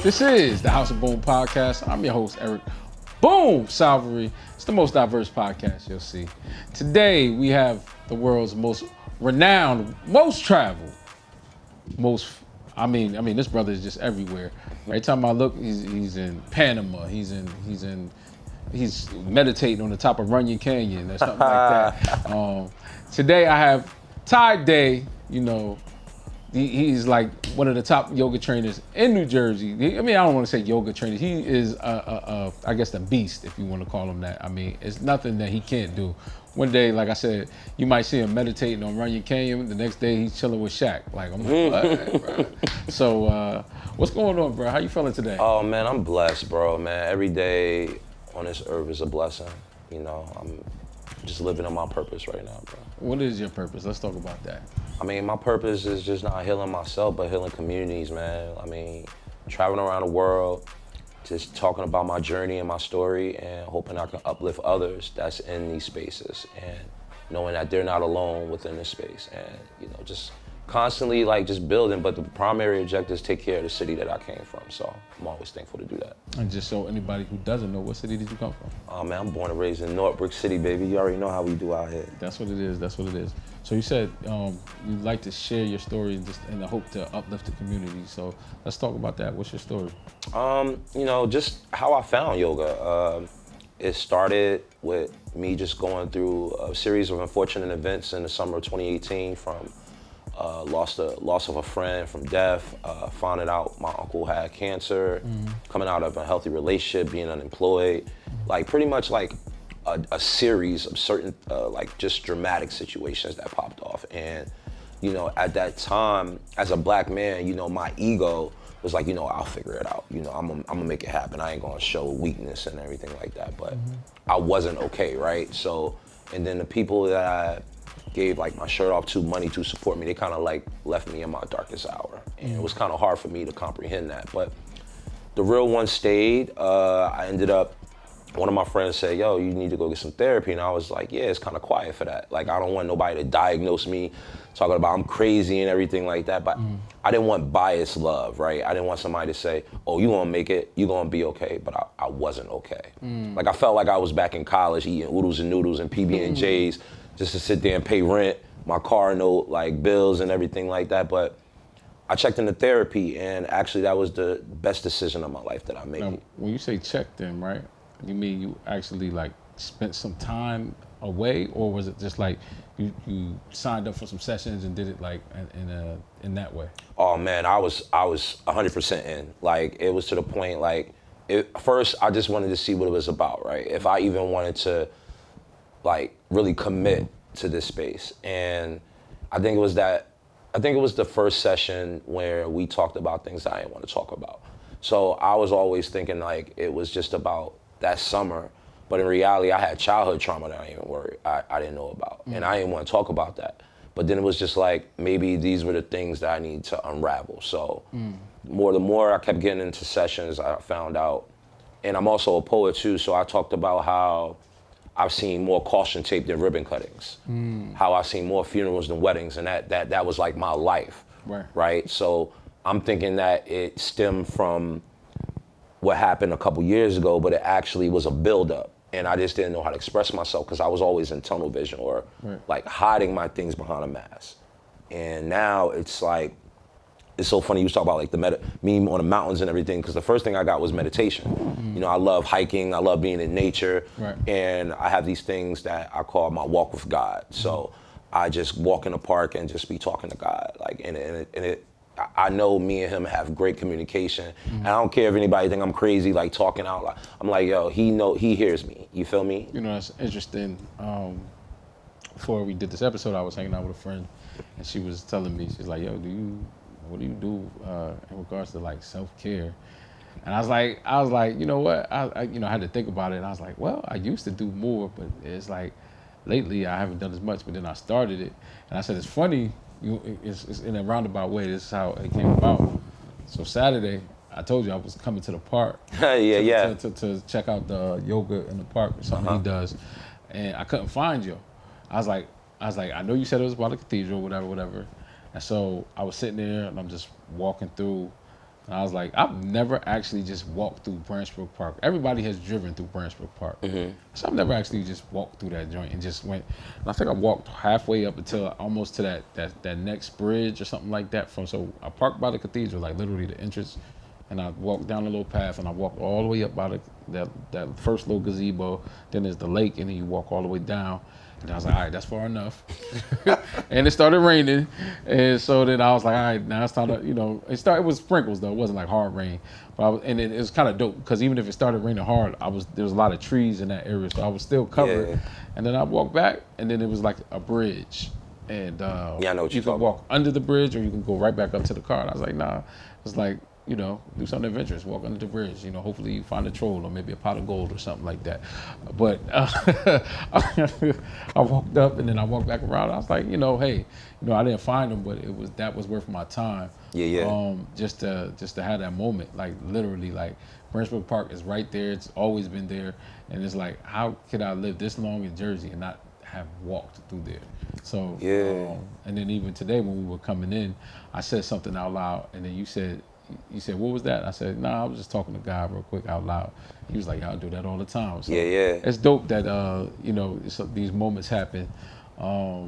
This is the House of Boom podcast. I'm your host, Eric Boom Salvery. It's the most diverse podcast you'll see. Today, we have the world's most renowned, most traveled, this brother is just everywhere. Every time I look, he's in Panama. He's meditating on the top of Runyon Canyon or something like that. Today, I have Tyrone Daye. He's like one of the top yoga trainers in New Jersey. I don't want to say yoga trainer. He is, I guess, the beast, if you want to call him that. It's nothing that he can't do. One day, like I said, you might see him meditating on Runyon Canyon. The next day, he's chilling with Shaq. Like, I'm like, what, bro? So, what's going on, bro? How you feeling today? Oh, man, I'm blessed, bro, man. Every day on this earth is a blessing. I'm just living on my purpose right now, bro. What is your purpose? Let's talk about that. My purpose is just not healing myself, but healing communities, man. Traveling around the world, just talking about my journey and my story and hoping I can uplift others that's in these spaces and knowing that they're not alone within this space and, just constantly just building, but the primary objective is take care of the city that I came from. So I'm always thankful to do that. And just so anybody who doesn't know, what city did you come from? Oh man, I'm born and raised in Northbrook City, baby. You already know how we do out here. That's what it is. So you said you'd like to share your story and just in the hope to uplift the community. So let's talk about that. What's your story? Just how I found yoga. It started with me just going through a series of unfortunate events in the summer of 2018 from loss of a friend from death, finding out my uncle had cancer, coming out of a healthy relationship, being unemployed, pretty much a series of certain just dramatic situations that popped off. And at that time, as a black man, my ego was like, I'll figure it out. I'm gonna make it happen. I ain't gonna show weakness and everything like that. But I wasn't okay, right? So, and then the people that I gave my shirt off to, money to support me, they kind of left me in my darkest hour. And it was kind of hard for me to comprehend that. But the real one stayed. I ended up, one of my friends said, yo, you need to go get some therapy. And I was like, yeah, it's kind of quiet for that. I don't want nobody to diagnose me talking about I'm crazy and everything like that. But I didn't want biased love, right? I didn't want somebody to say, oh, you gonna make it, you gonna be okay. But I wasn't okay. I felt like I was back in college eating oodles and noodles and PB&Js just to sit there and pay rent, my car note, bills and everything like that. But I checked into therapy, and actually that was the best decision of my life that I made. Now, when you say checked in, right, you mean you actually spent some time away, or was it just you signed up for some sessions and did it in that way? Oh man, I was 100% in. It was to the point first I just wanted to see what it was about, right? If I even wanted to really commit to this space. And I think it was the first session where we talked about things I didn't want to talk about. So I was always thinking it was just about that summer, but in reality I had childhood trauma that I didn't know about, and I didn't want to talk about that. But then it was just maybe these were the things that I need to unravel. So the more I kept getting into sessions, I found out, and I'm also a poet too, so I talked about how I've seen more caution tape than ribbon cuttings, how I've seen more funerals than weddings, and that was my life, right? So I'm thinking that it stemmed from what happened a couple years ago, but it actually was a buildup, and I just didn't know how to express myself because I was always in tunnel vision or hiding my things behind a mask. And now it's so funny you talk about me on the mountains and everything, because the first thing I got was meditation. I love hiking, I love being in nature, and I have these things that I call my walk with God. So I just walk in the park and just be talking to God, I know me and him have great communication. And I don't care if anybody think I'm crazy, talking out loud. I'm yo, he hears me. You feel me? That's interesting. Before we did this episode, I was hanging out with a friend, and she was telling me, she's like, yo, what do you do in regards to self-care? And I was like, you know what? I had to think about it, and I was like, well, I used to do more, but it's lately I haven't done as much. But then I started it, and I said, it's funny. It's in a roundabout way. This is how it came about. So Saturday, I told you I was coming to the park. To check out the yoga in the park or something he does, and I couldn't find you. I was like, I know you said it was about the cathedral, whatever. And so I was sitting there and I'm just walking through And I was like, I've never actually just walked through Branchbrook Park. Everybody has driven through Branchbrook Park. So I've never actually just walked through that joint and just went. And I think I walked halfway up until almost to that next bridge or something like that. So I parked by the cathedral, like literally the entrance. And I walked down a little path and I walked all the way up by that first little gazebo. Then there's the lake and then you walk all the way down. And I was like, all right, that's far enough. And it started raining. And so then I was like, all right, now it's time to, it was sprinkles though. It wasn't like hard rain. But and it was kind of dope because even if it started raining hard, there was a lot of trees in that area. So I was still covered. Yeah. And then I walked back and then it was like a bridge. And I know what you can walk under the bridge or you can go right back up to the car. And I was like, nah. It's like, do something adventurous, walk under the bridge. Hopefully you find a troll or maybe a pot of gold or something like that. But I walked up and then I walked back around. I was like, hey, I didn't find them, but that was worth my time. Yeah. Just to have that moment, like literally, like Branchbrook Park is right there. It's always been there, and it's like, how could I live this long in Jersey and not have walked through there? So Yeah. And then even today when we were coming in, I said something out loud, and then you said, what was that? I said, nah, I was just talking to God real quick out loud. He was like, y'all do that all the time. So Yeah. it's dope that, these moments happen. I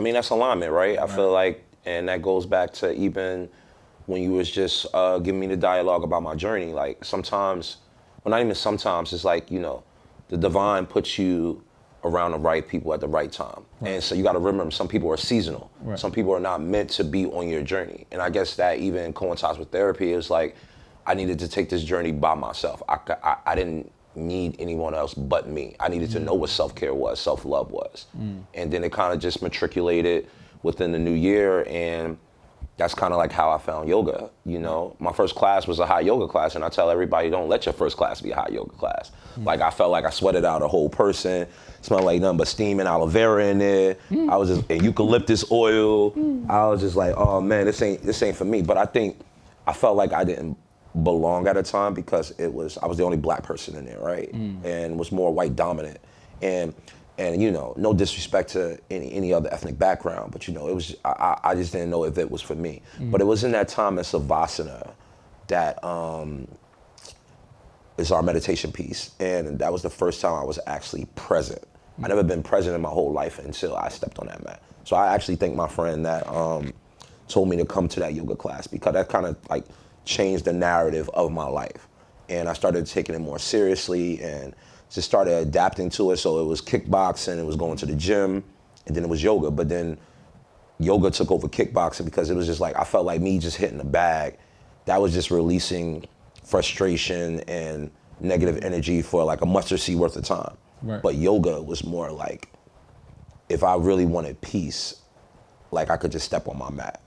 mean, that's alignment, right? I feel like, and that goes back to even when you was just giving me the dialogue about my journey. Like sometimes, well, not even sometimes, it's like, the divine puts you around the right people at the right time. Right. And so you got to remember, some people are seasonal. Right. Some people are not meant to be on your journey. And I guess that even coincides with therapy. It's like, I needed to take this journey by myself. I didn't need anyone else but me. I needed to know what self-care was, self-love was. And then it kind of just matriculated within the new year. And that's kind of like how I found yoga. My first class was a hot yoga class, and I tell everybody, don't let your first class be a hot yoga class. Like, I felt like I sweated out a whole person, smelled like nothing but steam and aloe vera in there. I was just, and eucalyptus oil. I was just like, oh man, this ain't for me. But I felt like I didn't belong at a time because I was the only black person in there, right? And was more white dominant. And no disrespect to any other ethnic background, but it was, I just didn't know if it was for me. But it was in that time in Savasana that is our meditation piece, and that was the first time I was actually present. I never been present in my whole life until I stepped on that mat. So I actually thank my friend that told me to come to that yoga class, because that kind of like changed the narrative of my life. And I started taking it more seriously and just started adapting to it. So it was kickboxing, it was going to the gym, and then it was yoga. But then yoga took over kickboxing because it was just like, I felt like me just hitting the bag. That was just releasing frustration and negative energy for like a mustard seed worth of time. Right. But yoga was more like, if I really wanted peace, like I could just step on my mat.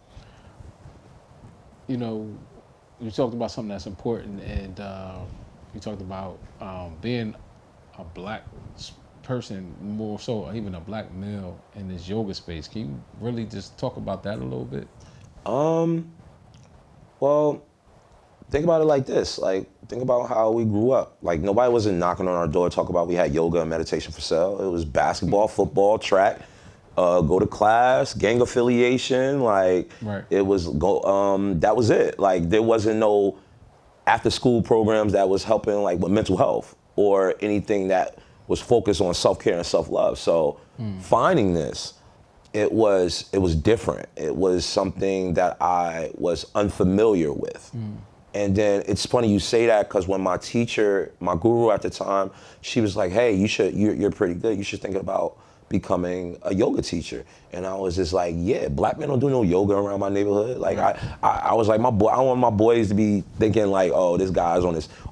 You talked about something that's important, and you talked about being a black person, more so even a black male in this yoga space. Can you really just talk about that a little bit? Well, think about it like this. Like, think about how we grew up. Like, nobody wasn't knocking on our door talking about we had yoga and meditation for sale. It was basketball, football, track, go to class, gang affiliation. Like, right. It was that was it. Like, there wasn't no after school programs that was helping like with mental health or anything that was focused on self-care and self-love. So finding this, it was different. It was something that I was unfamiliar with. And then it's funny you say that, because when my teacher, my guru at the time, she was like, hey, you're pretty good. You should think about becoming a yoga teacher. And I was just like, yeah, black men don't do no yoga around my neighborhood. Like, I was like, I don't want my boys to be thinking like, oh, this guy's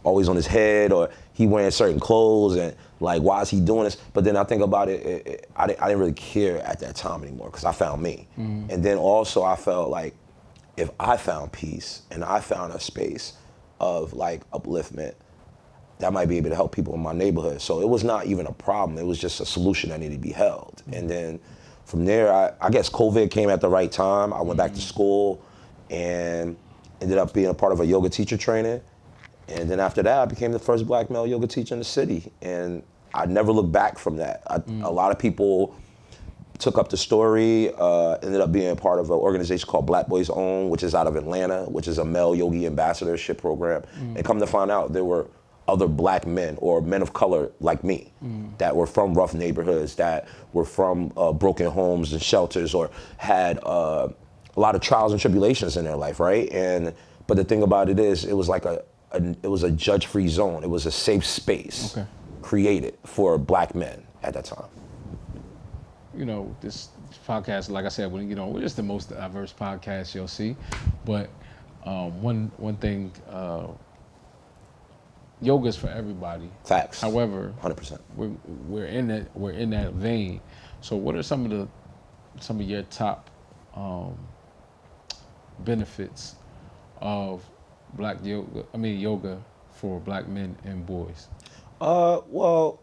always on his head, or he wearing certain clothes, and like, why is he doing this? But then I think about it, I didn't really care at that time anymore, because I found me. And then also I felt like, if I found peace and I found a space of like upliftment, that might be able to help people in my neighborhood. So it was not even a problem. It was just a solution that needed to be held. And then from there, I guess COVID came at the right time. I went back to school and ended up being a part of a yoga teacher training. And then after that, I became the first black male yoga teacher in the city. And I never looked back from that. A lot of people took up the story, ended up being part of an organization called Black Boys Own, which is out of Atlanta, which is a male yogi ambassadorship program. And come to find out, there were other black men or men of color like me that were from rough neighborhoods, that were from broken homes and shelters, or had a lot of trials and tribulations in their life, right? But the thing about it is, it was like it was a judge-free zone. It was a safe space created for black men at that time. You know, this podcast, like I said, we're just the most diverse podcast you'll see. But one thing, yoga's for everybody. Facts. However, 100%. we're in that vein. So, what are some of your top benefits of yoga for black men and boys? Well,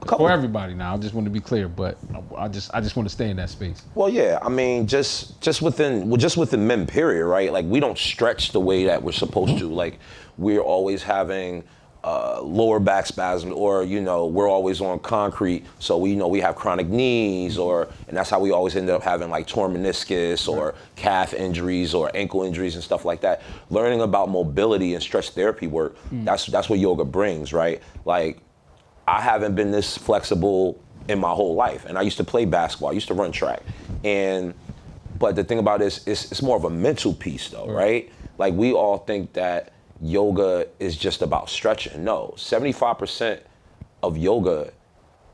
for everybody now. I just want to be clear, but I just want to stay in that space. Well, yeah. I mean, just within men, period, right? Like, we don't stretch the way that we're supposed to. Like, we're always having lower back spasms, or we're always on concrete, so we have chronic knees, and that's how we always end up having like torn meniscus or calf injuries or ankle injuries and stuff like that. Learning about mobility and stretch therapy work, that's what yoga brings, right? Like, I haven't been this flexible in my whole life, and I used to play basketball, I used to run track, but the thing about it is, it's more of a mental piece though, right? Like, we all think that yoga is just about stretching. No, 75% of yoga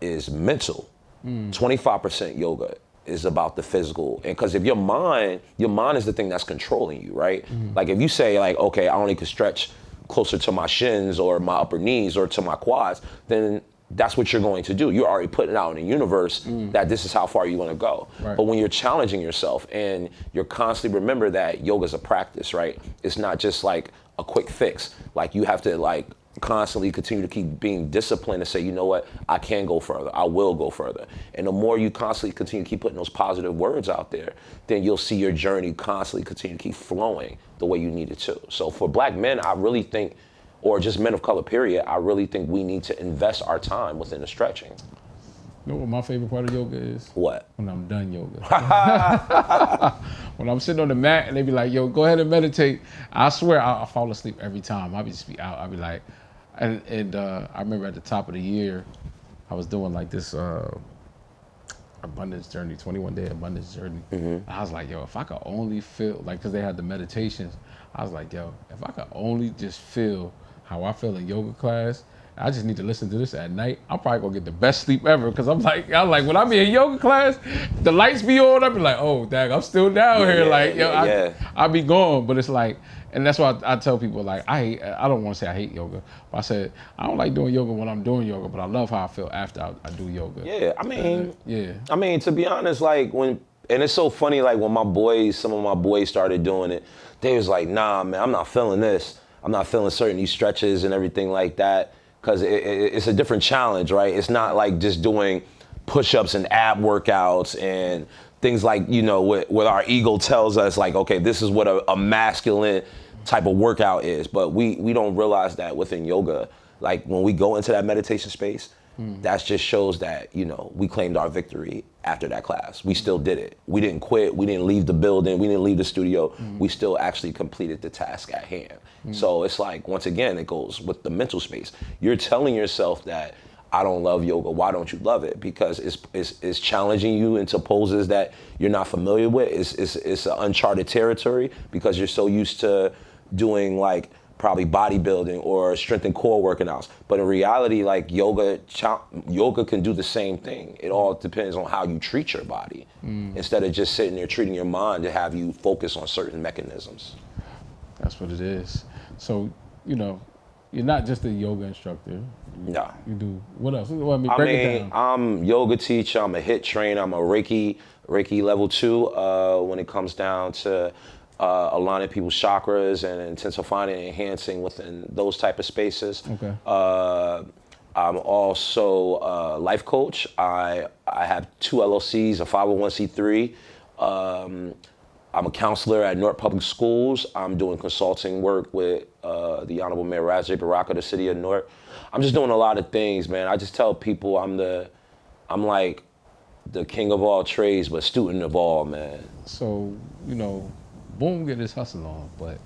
is mental. 25% yoga is about the physical. And because if your mind is the thing that's controlling you, right? Like, if you say like, okay, I only can stretch closer to my shins or my upper knees or to my quads, then that's what you're going to do. You're already putting it out in the universe that this is how far you want to go. Right. But when you're challenging yourself and you're constantly, remember that yoga's a practice, right? It's not just like a quick fix. Like, you have to like constantly continue to keep being disciplined and say, you know what, I can go further, I will go further. And the more you constantly continue to keep putting those positive words out there, then you'll see your journey constantly continue to keep flowing the way you need it to. So for black men, I really think, or just men of color, period, I really think we need to invest our time within the stretching. You know what my favorite part of yoga is? What? When I'm done yoga. When I'm sitting on the mat and they be like, yo, go ahead and meditate. I swear I fall asleep every time. I'll be out. I'll be like, and I remember at the top of the year, I was doing like this abundance journey, 21-day abundance journey. I was like, yo, if I could only feel, like, because they had the meditations, I was like, yo, if I could only just feel how I feel in yoga class, I just need to listen to this at night, I'm probably gonna get the best sleep ever. Cause I'm like, when I'm in yoga class, the lights be on, I be like, oh, dang, I'm still down here. I be gone. But it's like, and that's why I tell people, like, I don't want to say I hate yoga, but I said, I don't like doing yoga when I'm doing yoga, but I love how I feel after I do yoga. Yeah, I mean, to be honest, like, and it's so funny, like, when some of my boys started doing it, they was like, nah, man, I'm not feeling this. I'm not feeling certain these stretches and everything like that. Because it's a different challenge, right? It's not like just doing push-ups and ab workouts and things like, what our ego tells us, like, okay, this is what a masculine type of workout is. But we don't realize that within yoga, like, when we go into that meditation space, that just shows that, we claimed our victory after that class. We still did it. We didn't quit. We didn't leave the building. We didn't leave the studio. We still actually completed the task at hand. So it's like, once again, it goes with the mental space. You're telling yourself that, I don't love yoga. Why don't you love it? Because it's challenging you into poses that you're not familiar with. It's an uncharted territory because you're so used to doing like probably bodybuilding or strength and core workouts. But in reality, like, yoga can do the same thing. It all depends on how you treat your body instead of just sitting there treating your mind to have you focus on certain mechanisms. That's what it is. So, you're not just a yoga instructor. No. You do, what else? Break it down. I'm yoga teacher, I'm a HIIT trainer, I'm a Reiki level 2 when it comes down to aligning people's chakras and intensifying and enhancing within those type of spaces. Okay. I'm also a life coach. I have 2 LLCs, a 501c3. I'm a counselor at Newark Public Schools. I'm doing consulting work with the Honorable Mayor Ras Baraka, the city of Newark. I'm just doing a lot of things, man. I just tell people I'm like the king of all trades, but student of all, man. So, boom, get his hustle on. But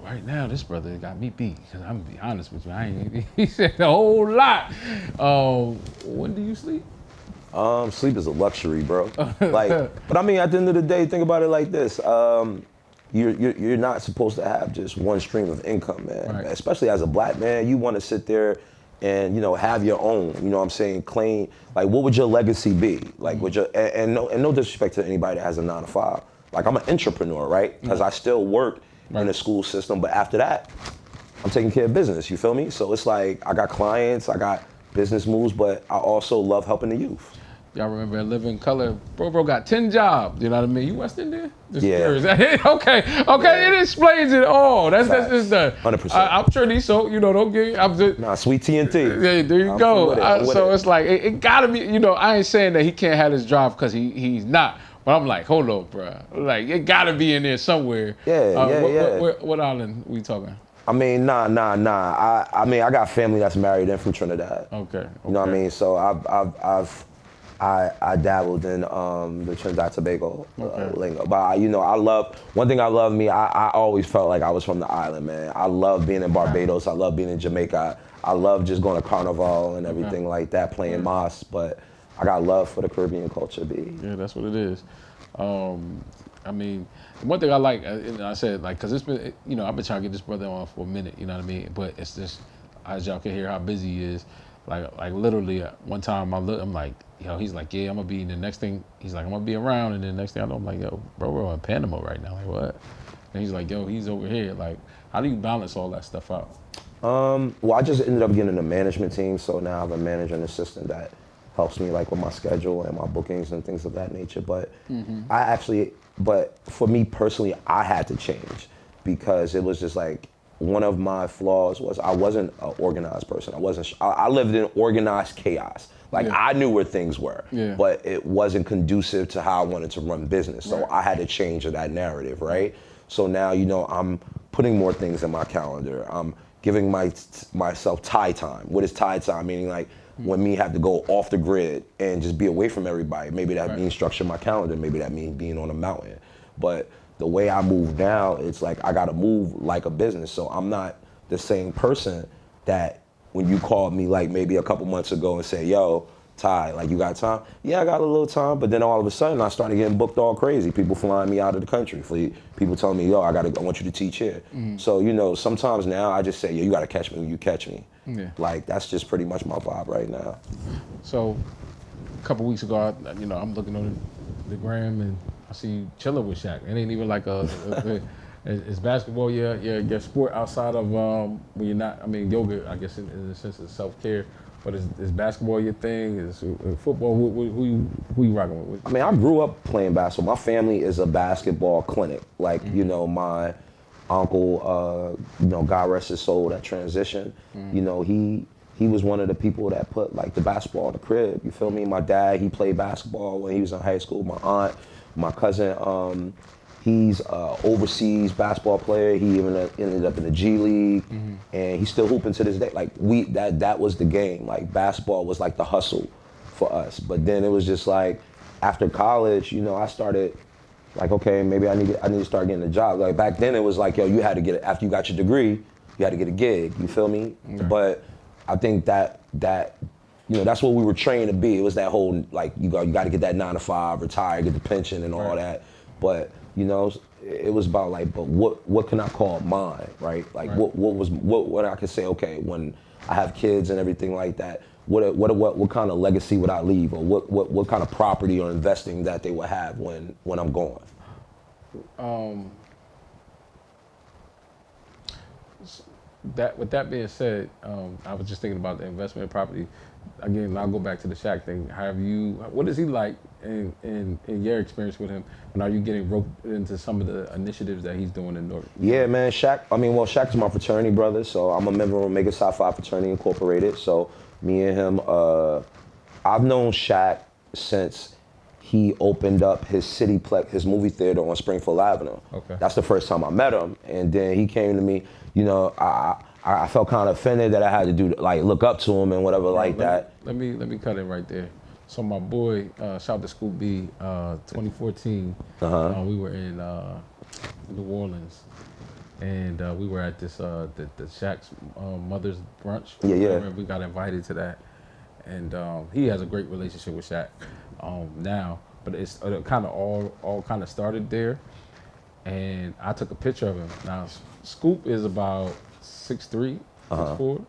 right now, this brother got me beat. Because I'm going to be honest with you, he said a whole lot. When do you sleep? Sleep is a luxury, bro. But I mean, at the end of the day, think about it like this. You're not supposed to have just one stream of income, man. Right. Especially as a black man, you want to sit there and have your own. You know what I'm saying? Claim, like, what would your legacy be? Like, would your and no disrespect to anybody that has a 9-to-5. Like, I'm an entrepreneur, right? Because I still work in the school system, but after that, I'm taking care of business. You feel me? So it's like I got clients, I got business moves, but I also love helping the youth. Y'all remember Living Color? Bro got 10 jobs. You know what I mean? You West Indian? Just Yeah. curious. Okay. Yeah. It explains it all. That's just the 100%. I'm sure these don't get. I'm just. Nah, sweet TNT. Yeah, there you go. So it's like it gotta be. I ain't saying that he can't have his job because he's not. But I'm like, hold on, bro. Like it gotta be in there somewhere. Yeah. What island we talking? I mean, nah. I mean, I got family that's married in from Trinidad. Okay. You know what I mean? So I dabbled in the Trinidad Tobago lingo. But I love, one thing I love I always felt like I was from the island, man. I love being in Barbados. I love being in Jamaica. I love just going to Carnival and everything like that, playing mas. But I got love for the Caribbean culture, B. Yeah, that's what it is. I mean, one thing I like, and I said, like, because it's been, I've been trying to get this brother on for a minute, you know what I mean? But it's just, as y'all can hear how busy he is, like literally, one time I'm like, he's like, yeah, I'm going to be, the next thing, he's like, I'm going to be around, and then the next thing I know, I'm like, yo, bro, we're in Panama right now, like, what? And he's like, yo, he's over here, like, how do you balance all that stuff out? Well, I just ended up getting a management team, so now I have a manager and assistant that helps me like with my schedule and my bookings and things of that nature. But but for me personally, I had to change because it was just like one of my flaws was I wasn't an organized person. I lived in organized chaos. Like I knew where things were, but it wasn't conducive to how I wanted to run business. So I had to change that narrative, right? So now, I'm putting more things in my calendar. I'm giving myself tie time. What is tie time? Meaning like when me have to go off the grid and just be away from everybody. Maybe that means structure my calendar. Maybe that means being on a mountain. But the way I move now, it's like I gotta move like a business. So I'm not the same person that when you called me like maybe a couple months ago and said, yo, Ty, like you got time? Yeah, I got a little time, but then all of a sudden I started getting booked all crazy. People flying me out of the country. People telling me, yo, I want you to teach here. So, sometimes now I just say, yo, you gotta catch me when you catch me. Yeah. Like that's just pretty much my vibe right now. So a couple weeks ago, I'm looking on the gram and I see you chilling with Shaq. It ain't even like it's basketball, your sport outside of when you're not, I mean, yoga, I guess in the sense of self-care. But is basketball your thing? Is football? Who you rocking with? I mean, I grew up playing basketball. My family is a basketball clinic. Like, my uncle, God rest his soul, that transition. He was one of the people that put like the basketball in the crib. You feel me? My dad, he played basketball when he was in high school. My aunt, my cousin, he's an overseas basketball player. He even ended up in the G League, and he's still hooping to this day. Like that was the game. Like basketball was like the hustle for us. But then it was just like after college, I started like, okay, maybe I need to start getting a job. Like back then, it was like, yo, you had to get it after you got your degree, you had to get a gig. You feel me? Okay. But I think that that's what we were trained to be. It was that whole like you got to get that 9-to-5, retire, get the pension and all that. But it was about like, but what can I call mine, right? Like what I could say, okay, when I have kids and everything like that, what kind of legacy would I leave, or what kind of property or investing that they would have when I'm gone? With that being said, I was just thinking about the investment property. Again, I'll go back to the Shaq thing. What is he like in your experience with him? And are you getting roped into some of the initiatives that he's doing in North? Yeah, man, Shaq's my fraternity brother, so I'm a member of Omega Psi Phi Fraternity Incorporated. So me and him, I've known Shaq since he opened up his Cityplex, his movie theater on Springfield Avenue. Okay. That's the first time I met him. And then he came to me, I felt kind of offended that I had to look up to him and whatever that. Let me cut in right there. So my boy, shout out to Scoop B, 2014, we were in New Orleans, and we were at this the Shaq's mother's brunch. Yeah. We got invited to that, and he has a great relationship with Shaq now. But it's kind of all kind of started there, and I took a picture of him. Now Scoop is about 6'3", 6'4".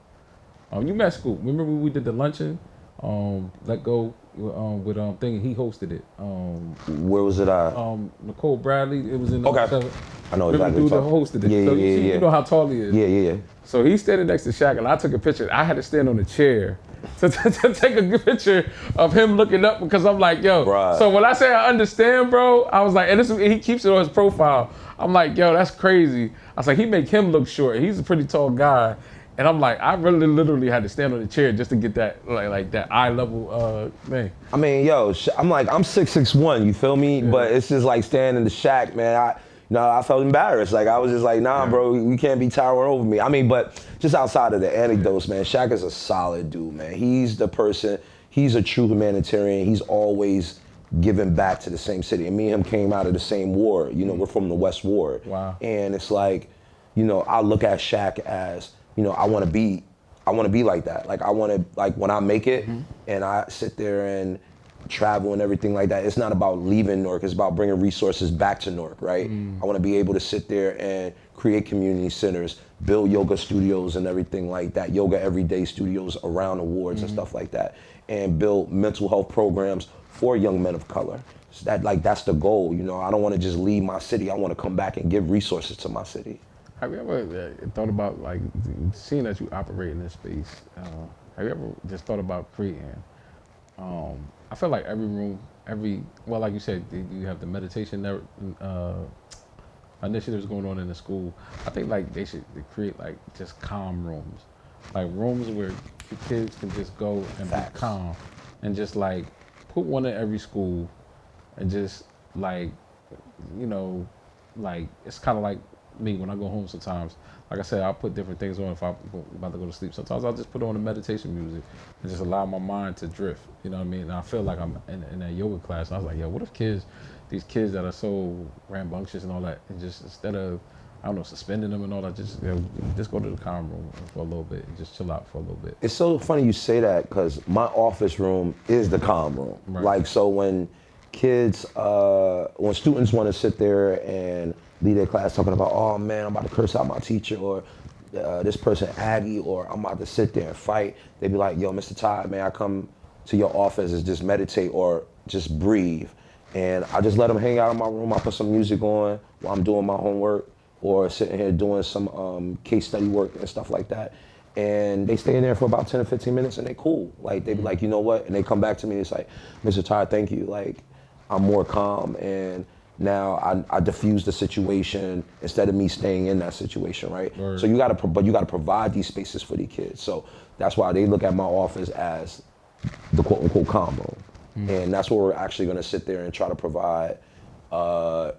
You met Scoop. Remember when we did the luncheon? Let Go with thing. He hosted it. Where was it at? Nicole Bradley. It was in the Okay. I know Remember exactly. dude that hosted it. So you know how tall he is. Yeah. So he's standing next to Shaq, and I took a picture. I had to stand on a chair to take a good picture of him looking up because I'm like, yo. Right. So when I say I understand, bro, I was like, and he keeps it on his profile. I'm like, yo, that's crazy. I was like, he make him look short. He's a pretty tall guy. And I'm like, I really literally had to stand on the chair just to get that like that eye level thing. I mean, yo, I'm 6'1", you feel me? Yeah. But it's just like standing in the Shack, man. I felt embarrassed. Like I was just like, nah, bro, you can't be towering over me. I mean, but just outside of the anecdotes, man, Shaq is a solid dude, man. He's the person. He's a true humanitarian. He's always giving back to the same city. And me and him came out of the same ward. You know, we're from the West Ward. Wow. And it's like, I look at Shaq as, I want to be like that. Like I want to, like when I make it and I sit there and travel and everything like that, it's not about leaving Newark, it's about bringing resources back to Newark, right? I want to be able to sit there and create community centers, build yoga studios and everything like that, yoga everyday studios around the wards and stuff like that, and build mental health programs for young men of color. So that's the goal, I don't want to just leave my city, I want to come back and give resources to my city. Have you ever thought about, like, seeing that you operate in this space, have you ever just thought about creating, I feel like every room, like you said, you have the meditation initiatives going on in the school. I think like they should create like just calm rooms, like rooms where the kids can just go and be calm, and just like put one in every school, and just like, like it's kind of like me when I go home sometimes. Like I said, I'll put different things on if I'm about to go to sleep. Sometimes I'll just put on the meditation music and just allow my mind to drift. You know what I mean? And I feel like I'm in that yoga class. And I was like, yo, what if these kids that are so rambunctious and all that, and just instead of, I don't know, suspending them and all that, just go to the calm room for a little bit and just chill out for a little bit. It's so funny you say that because my office room is the calm room. Right. Like, so when kids, when students want to sit there and lead their class talking about, oh man, I'm about to curse out my teacher, or this person Aggie, or I'm about to sit there and fight, they be like, yo, Mr. Ty, may I come to your office and just meditate or just breathe? And I just let them hang out in my room. I put some music on while I'm doing my homework or sitting here doing some case study work and stuff like that. And they stay in there for about 10 or 15 minutes and they cool. Like, they be like, you know what? And they come back to me and it's like, Mr. Ty, thank you. Like, I'm more calm, and now I diffuse the situation instead of me staying in that situation, right? So you gotta provide these spaces for these kids. So that's why they look at my office as the quote unquote calm room. And that's what we're actually gonna sit there and try to provide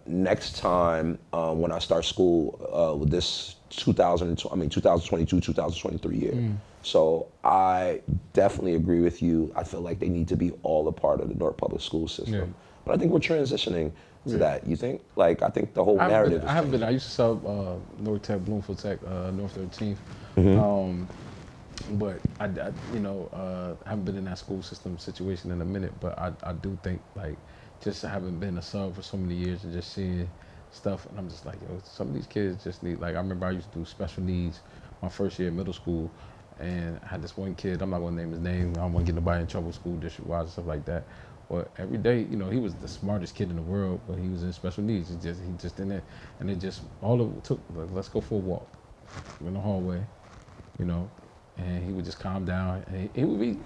next time when I start school with this 2022, 2023 year. So I definitely agree with you. I feel like they need to be all a part of the Newark Public School system. Yeah. But I think we're transitioning to that. You think? Like, I think the whole narrative. I haven't been. I used to sell North Tech, Bloomfield Tech, North 13th. But I haven't been in that school system situation in a minute. But I do think, like, just having been a sub for so many years and just seeing stuff, and I'm just like, yo, some of these kids just need, like, I remember I used to do special needs my first year in middle school, and I had this one kid, I'm not gonna name his name, I don't wanna get nobody in trouble school district-wise and stuff like that. But every day, he was the smartest kid in the world, but he was in special needs. He just in there, and it just, all of it took, like, let's go for a walk in the hallway, and he would just calm down, and he would be,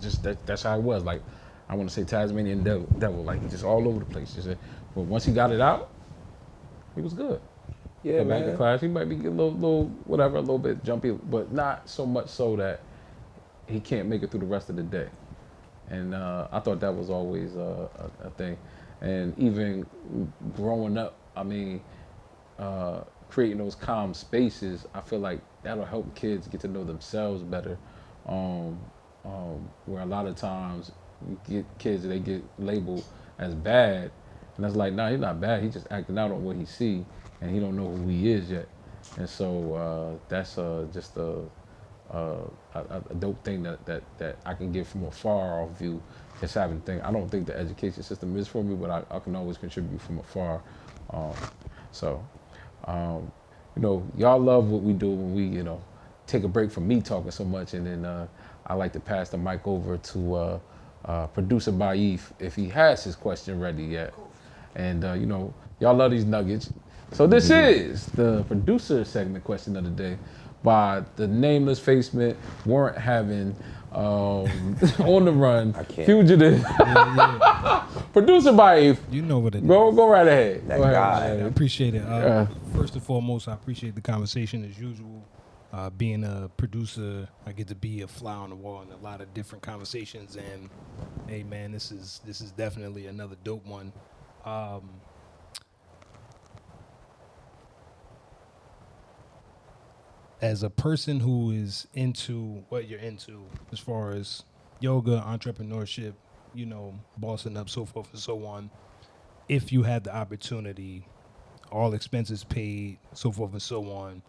just that's how it was. Like, I want to say Tasmanian devil, like just all over the place. But once he got it out, he was good. Yeah, man. Back in class, he might be a little whatever, a little bit jumpy, but not so much so that he can't make it through the rest of the day. And I thought that was always a thing. And even growing up, I mean, creating those calm spaces, I feel like that'll help kids get to know themselves better. where a lot of times you get kids, they get labeled as bad, and that's like, nah, he's not bad. He's just acting out on what he see, and he don't know who he is yet. And so that's just uh, a dope thing that I can get from a far off view. Just having thing. I don't think the education system is for me, but I can always contribute from afar. Um, so, y'all love what we do when we, take a break from me talking so much, and then I like to pass the mic over to producer Baif if he has his question ready yet. And y'all love these nuggets. So this is the producer segment question of the day by the nameless facement warrant having on the run fugitive producer Baif. You know what it is. Go right ahead. That Go guy. ahead. I appreciate it. First and foremost, I appreciate the conversation as usual. Being a producer, I get to be a fly on the wall in a lot of different conversations. And hey, man, this is definitely another dope one. As a person who is into what you're into, as far as yoga, entrepreneurship, bossing up, so forth and so on, if you had the opportunity, all expenses paid, so forth and so on,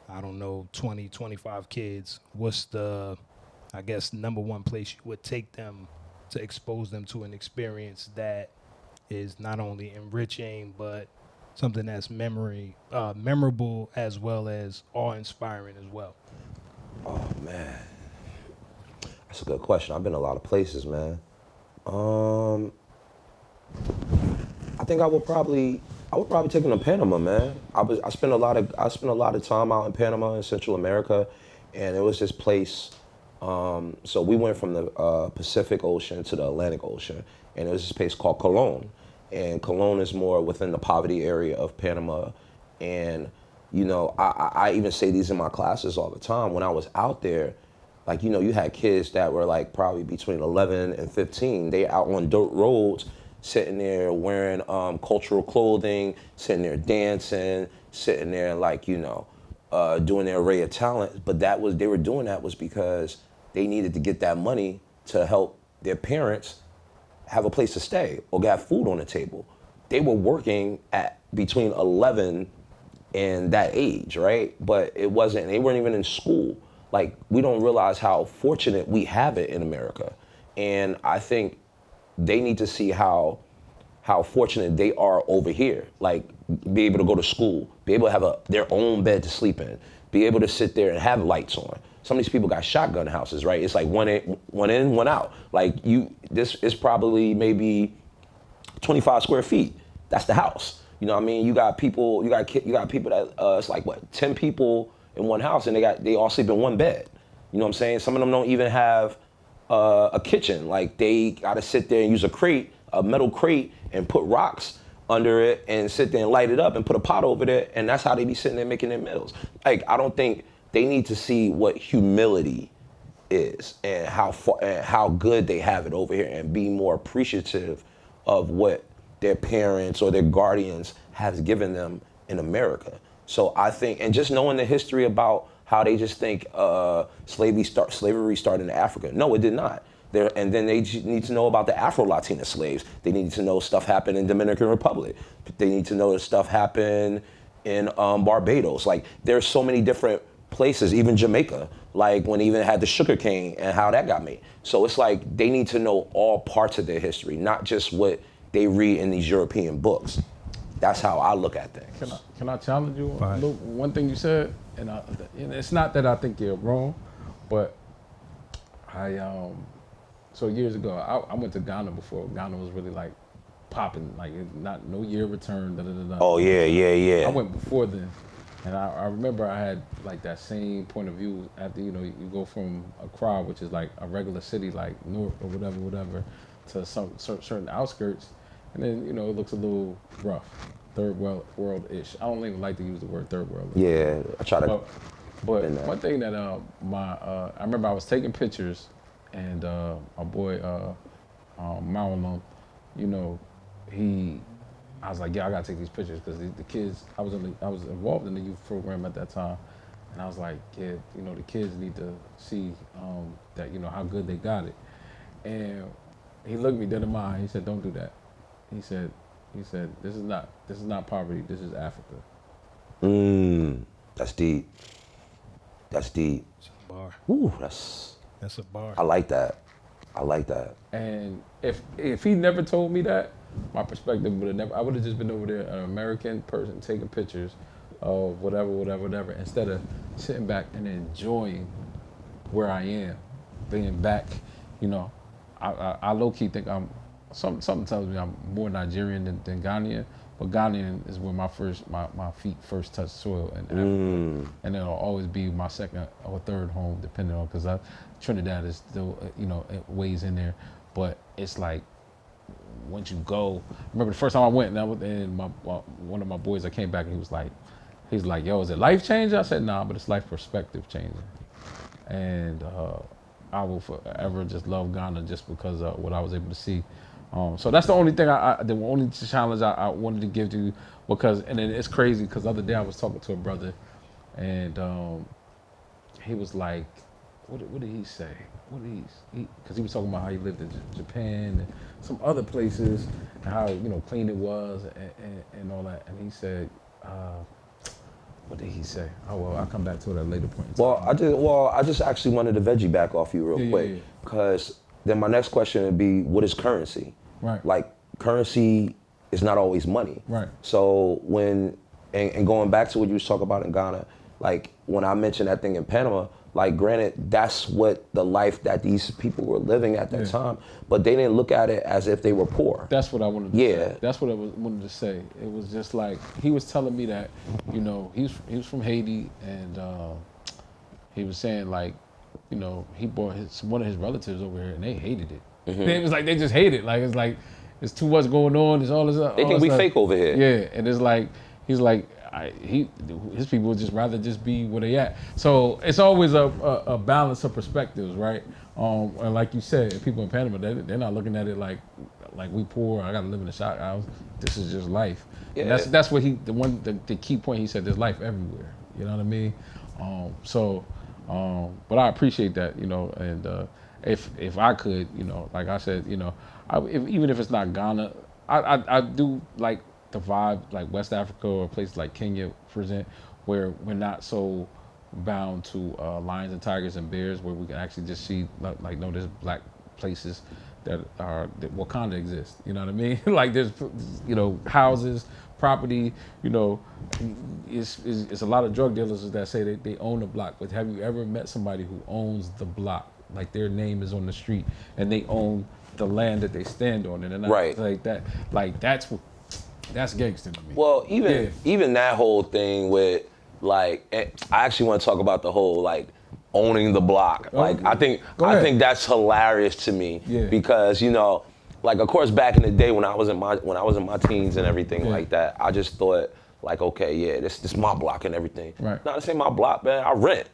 I don't know, 20, 25 kids, what's the, I guess, number one place you would take them to expose them to an experience that is not only enriching, but something that's memorable as well as awe-inspiring as well? Oh man, that's a good question. I've been a lot of places, man. I think I would probably take them to Panama, man. I spent a lot of time out in Panama in Central America, and it was this place. So we went from the Pacific Ocean to the Atlantic Ocean, and it was this place called Colón. And Colón is more within the poverty area of Panama. And, I even say these in my classes all the time. When I was out there, like, you had kids that were like probably between 11 and 15. They out on dirt roads, sitting there wearing cultural clothing, sitting there dancing, sitting there like, doing their array of talent. But they were doing that was because they needed to get that money to help their parents have a place to stay or have food on the table. They were working at between 11 and that age, right? But they weren't even in school. Like, we don't realize how fortunate we have it in America. And I think they need to see how fortunate they are over here. Like, be able to go to school, be able to have their own bed to sleep in, be able to sit there and have lights on. Some of these people got shotgun houses, right? It's like one in, one out. Like, this is probably maybe 25 square feet. That's the house. You know what I mean? You got people that it's like 10 people in one house, and they all sleep in one bed. You know what I'm saying? Some of them don't even have a kitchen. Like, they got to sit there and use a metal crate, and put rocks under it and sit there and light it up and put a pot over there, and that's how they be sitting there making their meals. Like, I don't think they need to see what humility is and how good they have it over here, and be more appreciative of what their parents or their guardians has given them in America. So I think, and just knowing the history about how they just think slavery started in Africa. No, it did not. And then they need to know about the Afro-Latina slaves. They need to know stuff happened in Dominican Republic. They need to know that stuff happened in Barbados. Like, there's so many different places, even Jamaica, like when they even had the sugar cane and how that got made. So it's like they need to know all parts of their history, not just what they read in these European books. That's how I look at things. Can I challenge you on one thing you said? And it's not that I think you're wrong, but so years ago, I went to Ghana before Ghana was really like popping, like no year return. Oh yeah. I went before then, and I remember I had like that same point of view after you go from Accra, which is like a regular city like North or whatever, to some certain outskirts, and then it looks a little rough, third world-ish. I don't even like to use the word third world. Yeah, I try to. But one thing that I remember I was taking pictures. And my boy Marilyn, I was like, yeah, I gotta take these pictures because the kids. I was involved in the youth program at that time, And I was like, yeah, the kids need to see that, how good they got it. And he looked me dead in my eye. He said, don't do that. He said, this is not poverty. This is Africa. That's deep. That's deep. It's a bar. Ooh, That's a bar. I like that. I like that. And if he never told me that, my perspective would have never. I would have just been over there, an American person taking pictures of whatever, instead of sitting back and enjoying where I am, being back. I low key think I'm. Something tells me I'm more Nigerian than Ghanaian, but Ghanaian is where my feet first touched soil in Africa, and it'll always be my second or third home, depending on, because Trinidad is still it weighs in there, but it's like once you go. I remember the first time I went, and one of my boys that came back, and he's like, yo, is it life changing? I said, nah, but it's life perspective changing, and I will forever just love Ghana just because of what I was able to see. So that's the only thing the only challenge I wanted to give to you, and then it's crazy because the other day I was talking to a brother, and he was like, what did he say? Because he was talking about how he lived in Japan and some other places, and how clean it was and all that, and he said, what did he say? Oh well, I'll come back to it at a later point in time. I just actually wanted to veggie back off you real quick, because then my next question would be, what is currency? Right. Like, currency is not always money. Right. So and going back to what you was talking about in Ghana, like when I mentioned that thing in Panama, like granted, that's what the life that these people were living at that time, but they didn't look at it as if they were poor. That's what I wanted to say. That's what I wanted to say. It was just like, he was telling me that, he was from Haiti, and he was saying like, he brought one of his relatives over here, and they hated it. It was like they just hate it. Like it's too much going on. There's all this. They think we fake over here. Yeah, and it's like he's like his people would just rather just be where they at. So it's always a balance of perspectives, right? And like you said, people in Panama, they're not looking at it like we poor. I gotta live in a shop house. This is just life. Yeah. And that's what the key point he said. There's life everywhere. You know what I mean? But I appreciate that, and if I could, like I said, even if it's not Ghana, I do like the vibe like West Africa or places like Kenya present, where we're not so bound to lions and tigers and bears, where we can actually just see there's black places that Wakanda exists. You know what I mean? Like there's houses, property. It's a lot of drug dealers that say they own the block. But have you ever met somebody who owns the block? Like their name is on the street and they own the land that they stand on, and they're not like that. Like that's gangster to me. Well, even that whole thing with like, I actually want to talk about the whole like owning the block. Like I think that's hilarious to me, because like of course back in the day when I was in my teens and everything like that, I just thought like, okay, this my block and everything. Right. Not to say my block, man, I rent.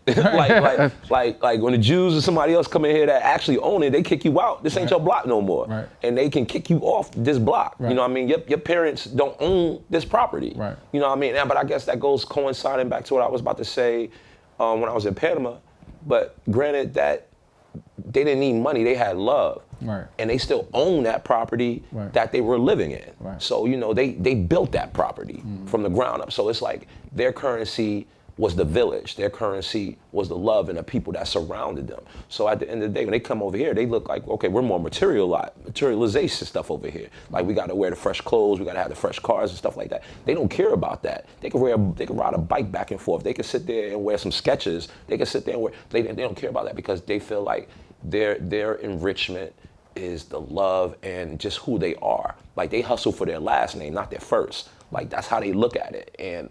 like when the Jews or somebody else come in here that actually own it, they kick you out. This ain't your block no more. Right. And they can kick you off this block. Right. You know what I mean? Your parents don't own this property. Right. You know what I mean? But I guess that goes coinciding back to what I was about to say when I was in Panama. But granted that they didn't need money, they had love. Right. And they still own that property that they were living in. Right. So, they built that property from the ground up. So it's like their currency was the village. Their currency was the love and the people that surrounded them. So at the end of the day, when they come over here, they look like, okay, we're more materialization stuff over here. Like we got to wear the fresh clothes, we got to have the fresh cars and stuff like that. They don't care about that. They can ride a bike back and forth. They can sit there and wear some Skechers. They can sit there and they don't care about that, because they feel like their enrichment is the love and just who they are. Like they hustle for their last name, not their first. Like that's how they look at it. And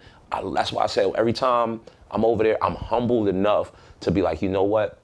that's why I say every time I'm over there, I'm humbled enough to be like, you know what?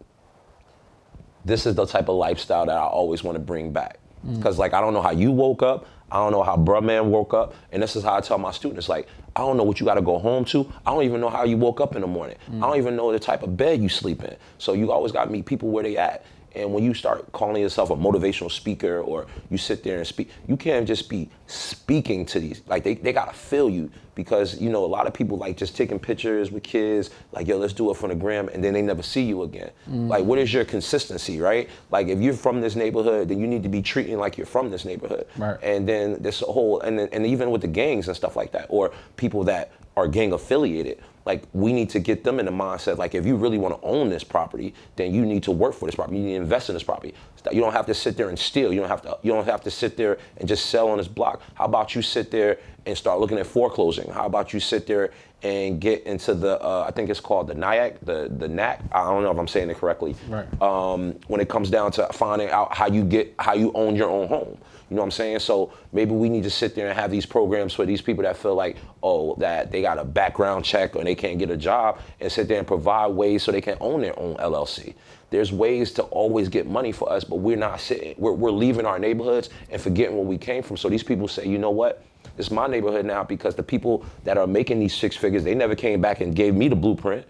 This is the type of lifestyle that I always want to bring back. Because like, I don't know how you woke up. I don't know how bruh man woke up. And this is how I tell my students, like, I don't know what you got to go home to. I don't even know how you woke up in the morning. I don't even know the type of bed you sleep in. So you always got to meet people where they at. And when you start calling yourself a motivational speaker or you sit there and speak, you can't just be speaking to these, like they gotta feel you, because you know a lot of people like just taking pictures with kids, like yo, let's do it for the gram, and then they never see you again. Like what is your consistency, right? Like if you're from this neighborhood, then you need to be treating like you're from this neighborhood. Right. And then this whole, and even with the gangs and stuff like that, or people that are gang affiliated, like we need to get them in the mindset, like if you really want to own this property, then you need to work for this property. You need to invest in this property. You don't have to sit there and steal. You don't have to sit there and just sell on this block. How about you sit there and start looking at foreclosing? How about you sit there and get into the, I think it's called the NIAC, the NAC. I don't know if I'm saying it correctly. Right. When it comes down to finding out how you own your own home. You know what I'm saying? So maybe we need to sit there and have these programs for these people that feel like, oh, that they got a background check or they can't get a job, and sit there and provide ways so they can own their own LLC. There's ways to always get money for us, but we're not sitting, we're leaving our neighborhoods and forgetting where we came from. So these people say, you know what? This is my neighborhood now, because the people that are making these six figures, they never came back and gave me the blueprint.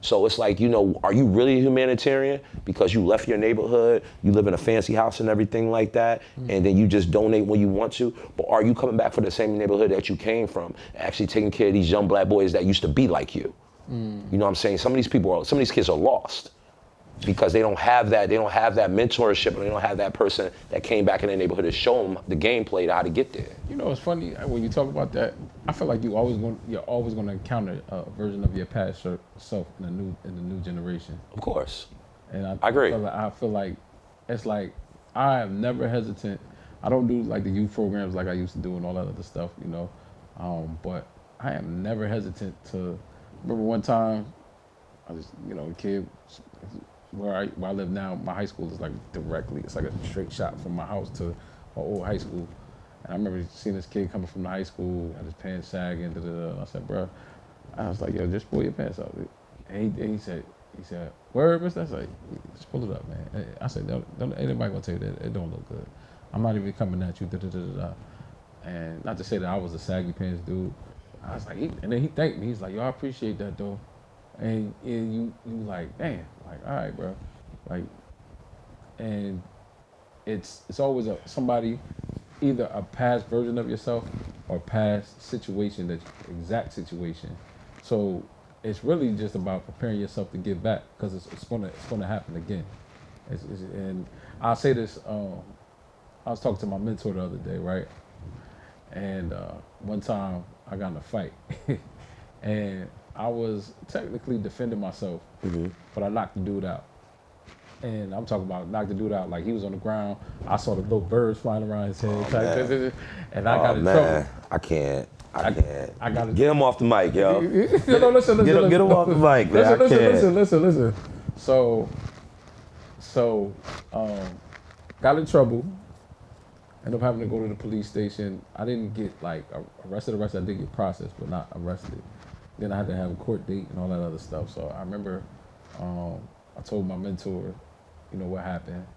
So it's like, you know, are you really a humanitarian because you left your neighborhood, you live in a fancy house and everything like that, and then you just donate when you want to? But are you coming back for the same neighborhood that you came from, actually taking care of these young black boys that used to be like you? You know what I'm saying? Some of these kids are lost because they don't have that mentorship, and they don't have that person that came back in the neighborhood to show them the gameplay to how to get there. You know, it's funny when you talk about that. I feel like you're always going to encounter a version of your past self in the new generation. Of course. And I agree. I feel like it's like I am never hesitant. I don't do like the youth programs like I used to do and all that other stuff, you know. But I am never hesitant to. Remember one time, I was, you know, a kid. Where I live now, my high school is like directly, it's like a straight shot from my house to my old high school. And I remember seeing this kid coming from the high school, had his pants sagging, and I said, bro, I was like, yo, just pull your pants up. And he said, word, mister? I was like, just pull it up, man. I said, don't ain't nobody gonna tell you that, it don't look good. I'm not even coming at you, And not to say that I was a saggy pants dude. I was like, and then he thanked me. He's like, yo, I appreciate that though. And you like, damn, like, all right, bro, like, and it's always somebody, either a past version of yourself or past situation, that exact situation. So it's really just about preparing yourself to give back, because it's gonna happen again. And I'll say this, I was talking to my mentor the other day, right? And one time I got in a fight, and I was technically defending myself, but I knocked the dude out. And I'm talking about knocked the dude out like he was on the ground. I saw the little birds flying around his head, and I got in trouble. I can't. I got Get him off the mic, yo. No, listen. Get him off the mic, man. Listen. So, got in trouble. Ended up having to go to the police station. I didn't get like arrested. I did get processed, but not arrested. Then I had to have a court date and all that other stuff. So I remember I told my mentor, you know, what happened.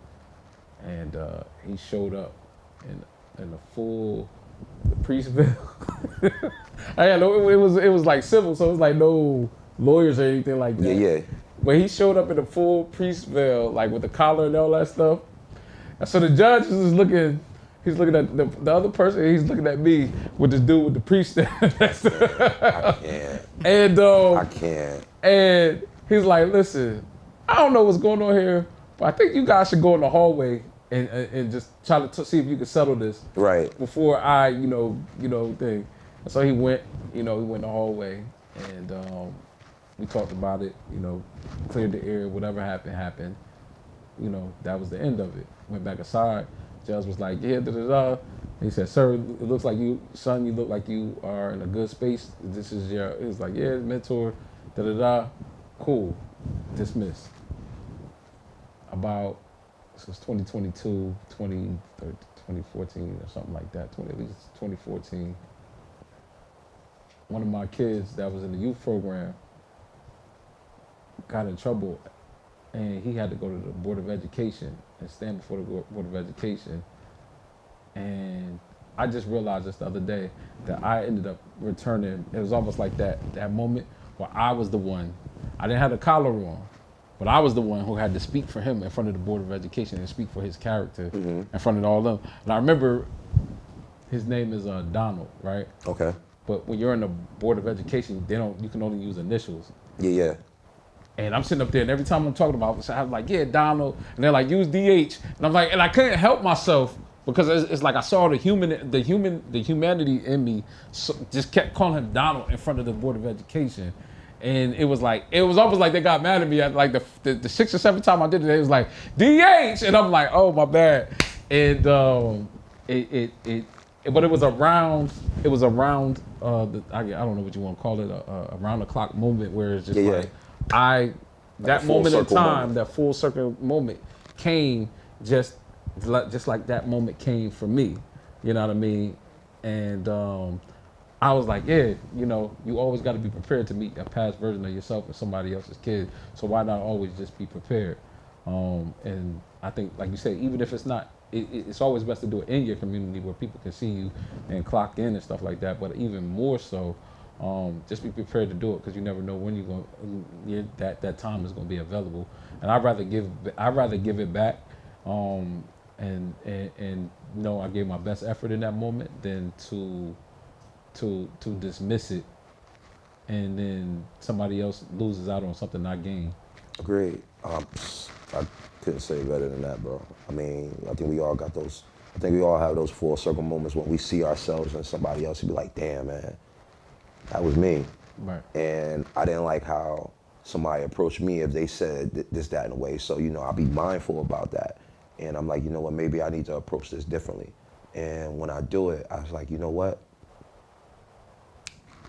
And he showed up in the full priest veil. It was like civil, so it was like no lawyers or anything like that. Yeah. But he showed up in a full priest veil, like with the collar and all that stuff. And so the judge is just looking. He's looking at the other person. He's looking at me with this dude with the priest. I can't. And I can't. And he's like, "Listen, I don't know what's going on here, but I think you guys should go in the hallway and just try to see if you can settle this Right. before I, you know, thing." And so he went in the hallway, and we talked about it. You know, cleared the air. Whatever happened. You know, that was the end of it. Went back aside. Judge was like, yeah, He said, sir, it looks like you look like you are in a good space. This is your, he was like, yeah, mentor, Cool, dismissed. This was 2022, 2014 or something like that, at least 2014. One of my kids that was in the youth program got in trouble, and he had to go to the Board of Education and stand before the Board of Education. And I just realized this the other day that I ended up returning. It was almost like that moment where I was the one. I didn't have the collar on, But I was the one who had to speak for him in front of the Board of Education and speak for his character in front of all of them. And I remember his name is Donald, right? Okay. But when you're in the Board of Education, you can only use initials. Yeah. And I'm sitting up there, and every time I'm talking about it, I'm like, yeah, Donald. And they're like, use DH. And I'm like, and I couldn't help myself because it's like I saw the humanity in me, just kept calling him Donald in front of the Board of Education. And it was almost like they got mad at me at like the 6th or 7th time I did it. It was like DH, and I'm like, oh my bad. And but it was around I don't know what you want to call it, around the clock moment where it's just that moment in time, that full circle moment came just like that moment came for me. You know what I mean? And I was like, yeah, you always got to be prepared to meet a past version of yourself and somebody else's kid. So why not always just be prepared? And I think, like you said, even if it's not, it's always best to do it in your community where people can see you and clock in and stuff like that. But even more so, just be prepared to do it because you never know when that time is going to be available. And I'd rather give it back, and I gave my best effort in that moment than to dismiss it, and then somebody else loses out on something I gained. Agreed. I couldn't say it better than that, bro. I mean, I think we all got those. I think we all have those full circle moments when we see ourselves and somebody else and be like, damn, man, that was me. Right. And I didn't like how somebody approached me if they said this, that, in a way. So, I'll be mindful about that. And I'm like, you know what, maybe I need to approach this differently. And when I do it, I was like, you know what?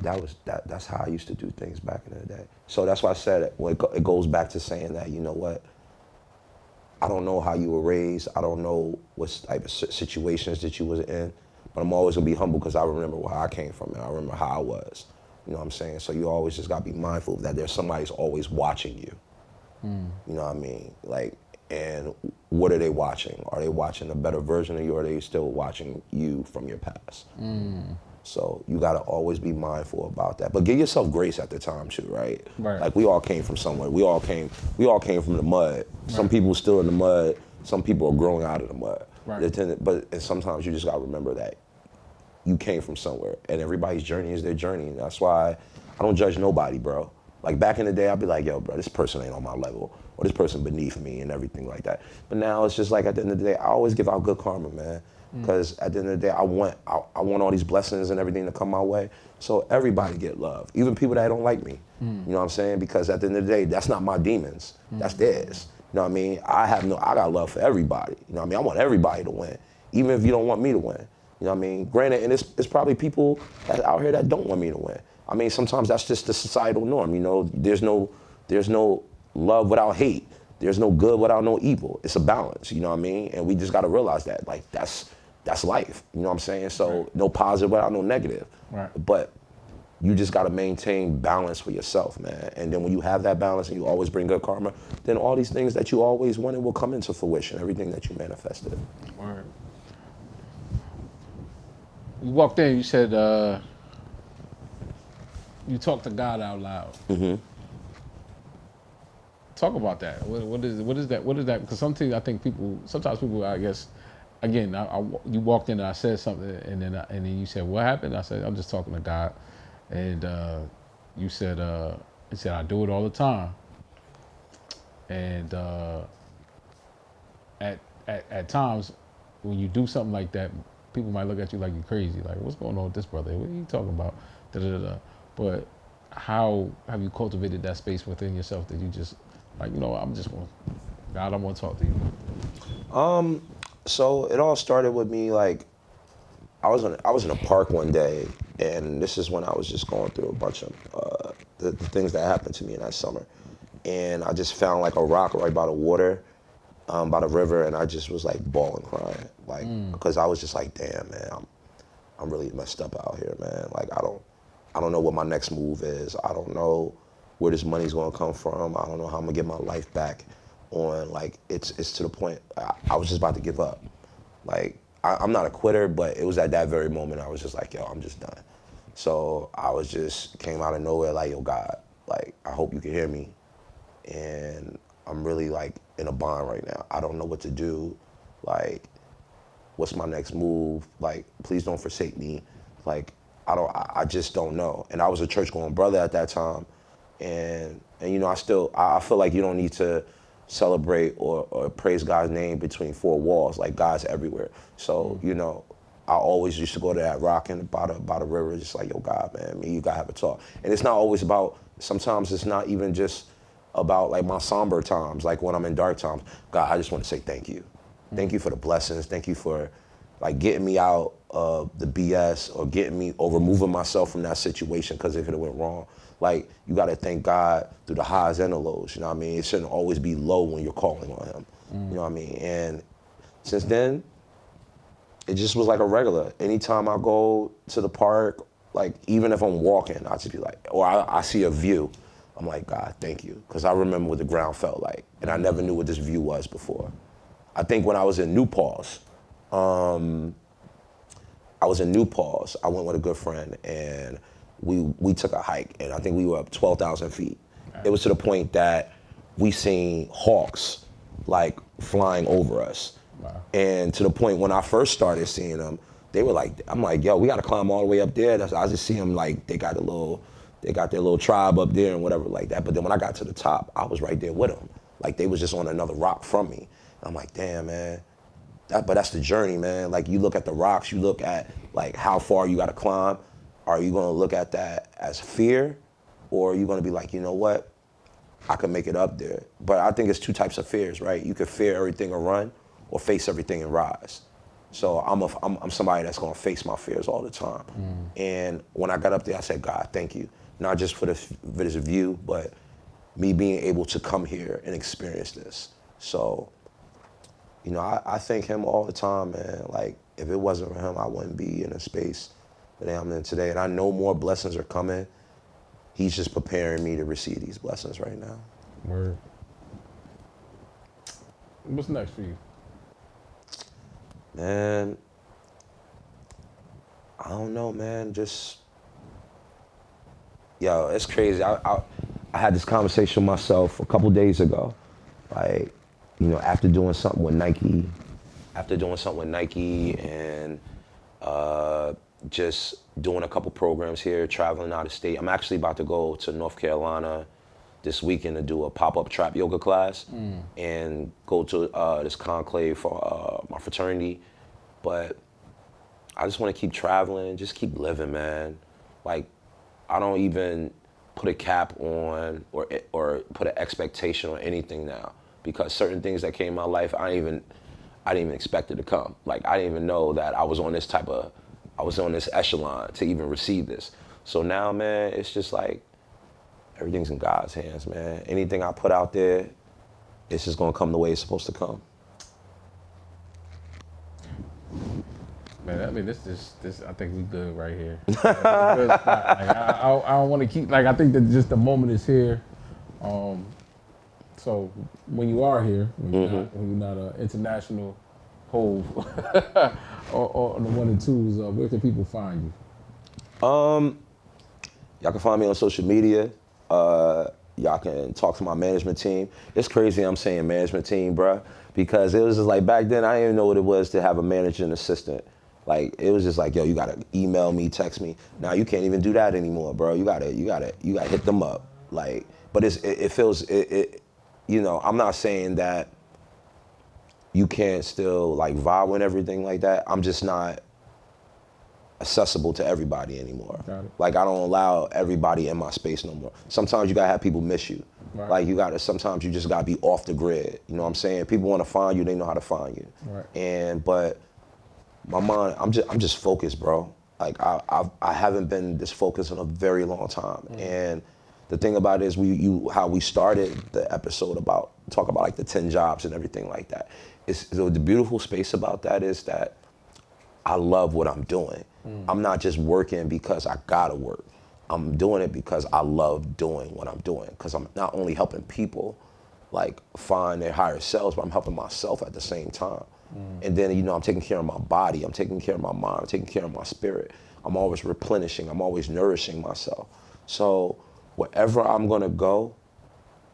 That's how I used to do things back in the day. So that's why I said it goes back to saying that, you know what? I don't know how you were raised. I don't know what type of situations that you was in, but I'm always gonna be humble because I remember where I came from and I remember how I was. You know what I'm saying? So you always just gotta be mindful that there's somebody's always watching you. You know what I mean? Like, and what are they watching? Are they watching a better version of you, or are they still watching you from your past? So you gotta always be mindful about that. But give yourself grace at the time too, right? Right. Like we all came from somewhere. We all came from the mud. Right. Some people are still in the mud. Some people are growing out of the mud. Right. And sometimes you just gotta remember that you came from somewhere, and everybody's journey is their journey. And that's why I don't judge nobody, bro. Like back in the day, I'd be like, yo, bro, this person ain't on my level, or this person beneath me and everything like that. But now it's just like at the end of the day, I always give out good karma, man. Because at the end of the day, I want all these blessings and everything to come my way. So everybody get love, even people that don't like me. You know what I'm saying? Because at the end of the day, that's not my demons. That's theirs. You know what I mean? I got love for everybody. You know what I mean? I want everybody to win, even if you don't want me to win. You know what I mean? Granted, and it's probably people that out here that don't want me to win. I mean, sometimes that's just the societal norm. There's no love without hate. There's no good without no evil. It's a balance. You know what I mean? And we just got to realize that, like, that's life. You know what I'm saying? So no positive without no negative. Right. But you just got to maintain balance for yourself, man. And then when you have that balance and you always bring good karma, then all these things that you always wanted will come into fruition, everything that you manifested. Word. You walked in, you said, you talked to God out loud. Mm-hmm. Talk about that. What is that? Because sometimes people, I guess, again, you walked in and I said something, and then you said, what happened? I said, I'm just talking to God. And you said, I do it all the time. And at times, when you do something like that, people might look at you like you're crazy. Like, what's going on with this brother? What are you talking about? Da-da-da-da. But how have you cultivated that space within yourself that you just, like, God, I want to talk to you? So it all started with me, like, I was in a park one day, and this is when I was just going through a bunch of the things that happened to me in that summer. And I just found like a rock right by the water, by the river, and I just was like bawling, crying, like, because I was just like, damn, man, I'm really messed up out here, man. Like, I don't know what my next move is. I don't know where this money's gonna come from. I don't know how I'm gonna get my life back on. Like, it's to the point, I was just about to give up. Like, I'm not a quitter, but it was at that very moment I was just like, yo, I'm just done. So I came out of nowhere like, yo, God, like, I hope you can hear me. And I'm really like in a bind right now. I don't know what to do. Like, what's my next move? Like, please don't forsake me. Like, I just don't know. And I was a church going brother at that time. And you know, I feel like you don't need to celebrate or praise God's name between four walls. Like, God's everywhere. So, you know, I always used to go to that rock and by the river, just like, yo, God, man, me, you gotta have a talk. And it's not always about, sometimes it's not even just about like my somber times, like when I'm in dark times. God, I just want to say thank you. Thank you for the blessings. Thank you for like getting me out of the BS or removing myself from that situation because it could have went wrong. Like, you got to thank God through the highs and the lows, you know what I mean? It shouldn't always be low when you're calling on him, you know what I mean? And since then, it just was like a regular. Anytime I go to the park, like even if I'm walking, I just be like, or I see a view, I'm like, God, thank you. Because I remember what the ground felt like. And I never knew what this view was before. I think when I was in New Paltz, I went with a good friend and we took a hike and I think we were up 12,000 feet. It was to the point that we seen hawks like flying over us. Wow. And to the point when I first started seeing them, they were like, I'm like, yo, we gotta climb all the way up there. I just see them like, they got their little tribe up there and whatever like that. But then when I got to the top, I was right there with them. Like, they was just on another rock from me. I'm like, damn, man. But that's the journey, man. Like, you look at the rocks, you look at like how far you gotta climb. Are you gonna look at that as fear? Or are you gonna be like, you know what? I can make it up there. But I think it's two types of fears, right? You could fear everything and run, or face everything and rise. So I'm somebody that's gonna face my fears all the time. And when I got up there, I said, God, thank you. Not just for this view, but me being able to come here and experience this. So, you know, I thank him all the time, man. Like, if it wasn't for him, I wouldn't be in a space that I'm in today. And I know more blessings are coming. He's just preparing me to receive these blessings right now. Word. What's next for you? Man, I don't know, man. Just, yo, it's crazy. I had this conversation with myself a couple days ago. Like, you know, after doing something with Nike and just doing a couple programs here, traveling out of state. I'm actually about to go to North Carolina this weekend to do a pop-up trap yoga class and go to this conclave for my fraternity. But I just want to keep traveling, just keep living, man. Like, I don't even put a cap on or put an expectation on anything now, because certain things that came in my life, I didn't even expect it to come. Like, I didn't even know that I was on this echelon to even receive this. So now, man, it's just like, everything's in God's hands, man. Anything I put out there, it's just gonna come the way it's supposed to come. Man, I mean, this. I think we good right here. Good spot. Like, I don't want to keep. Like, I think that just the moment is here. So when you are here, when you're not an international hove or on the 1 and 2s, where can people find you? Y'all can find me on social media. Y'all can talk to my management team. It's crazy I'm saying management team, bruh, because it was just like, back then I didn't even know what it was to have a manager and assistant. Like, it was just like, yo, you gotta email me, text me. Now you can't even do that anymore, bro. You gotta hit them up. Like, but it feels, you know, I'm not saying that you can't still like vibe and everything like that. I'm just not accessible to everybody anymore. Like, I don't allow everybody in my space no more. Sometimes you gotta have people miss you. Right. Like, sometimes you just gotta be off the grid. You know what I'm saying? People wanna find you, they know how to find you. Right. But my mind, I'm just focused, bro. Like, I haven't been this focused in a very long time. And the thing about it is how we started the episode talk about like the 10 jobs and everything like that. So the beautiful space about that is that I love what I'm doing. I'm not just working because I gotta work. I'm doing it because I love doing what I'm doing. Because I'm not only helping people like find their higher selves, but I'm helping myself at the same time. And then, you know, I'm taking care of my body, I'm taking care of my mind, I'm taking care of my spirit. I'm always replenishing, I'm always nourishing myself. So wherever I'm gonna go,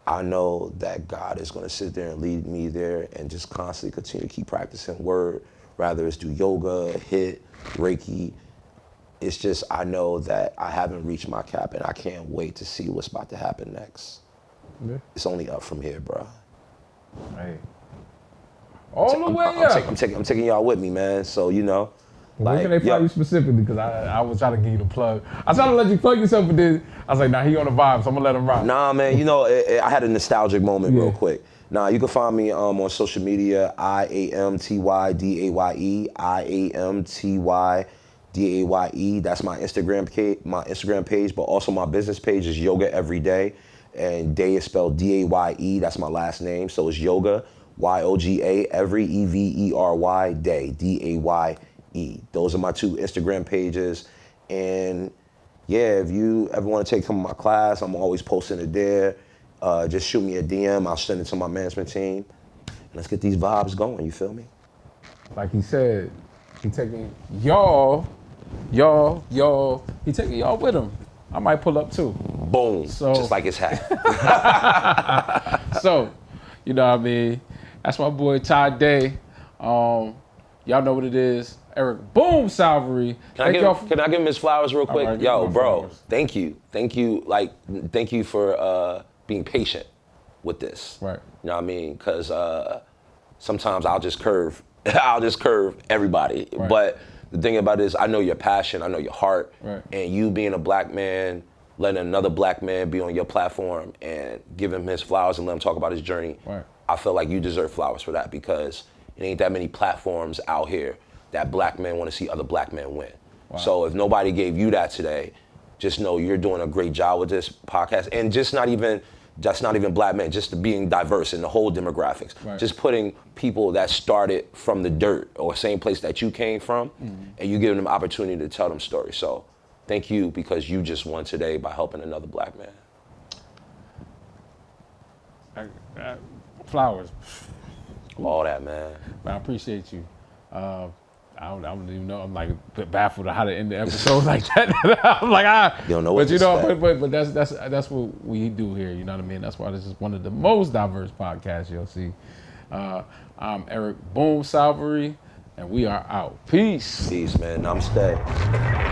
I know that God is going to sit there and lead me there and just constantly continue to keep practicing word, rather it's do yoga, hit, Reiki. It's just, I know that I haven't reached my cap and I can't wait to see what's about to happen next. Yeah. It's only up from here, bro. Hey. All the way up. I'm taking y'all with me, man. So, you know. Where can they find you specifically? Because I was trying to give you the plug. I was trying to let you plug yourself, but then I was like, nah, he on the vibe, so I'm gonna let him rock. Nah, man, you know, I had a nostalgic moment real quick. Nah, you can find me on social media, IAMTYDAYE, IAMTYDAYE. That's my Instagram page, but also my business page is Yoga Every Day, and Day is spelled D-A-Y-E. That's my last name, so it's Yoga, Y-O-G-A, every E-V-E-R-Y, Day, D-A-Y-E. Those are my 2 Instagram pages, and yeah, if you ever want to take some of my class, I'm always posting it there. Just shoot me a DM, I'll send it to my management team. Let's get these vibes going, you feel me? Like he said, he taking y'all, he taking y'all with him. I might pull up too. Boom, just like his hat. So, you know what I mean? That's my boy Tyrone Daye. Y'all know what it is. Eric Boom Salvery. Can I give him his flowers real quick? Right, Yo, bro, flowers. thank you. Thank you for being patient with this. Right. You know what I mean? Because sometimes I'll just curve everybody. Right. But the thing about it is I know your passion, I know your heart, right. And you being a black man, letting another black man be on your platform and give him his flowers and let him talk about his journey. Right. I feel like you deserve flowers for that because it ain't that many platforms out here that black men want to see other black men win. Wow. So if nobody gave you that today, just know you're doing a great job with this podcast. And just not even black men, just being diverse in the whole demographics. Right. Just putting people that started from the dirt or same place that you came from, and you giving them opportunity to tell them stories. So thank you because you just won today by helping another black man. Flowers. All that, man. I appreciate you. I don't even know. I'm like baffled at how to end the episode like that. I'm like, you don't know what but you to know, expect. but that's what we do here. You know what I mean? That's why this is one of the most diverse podcasts you'll see. I'm Eric Boom Salvery, and we are out. Peace. Peace, man. Namaste.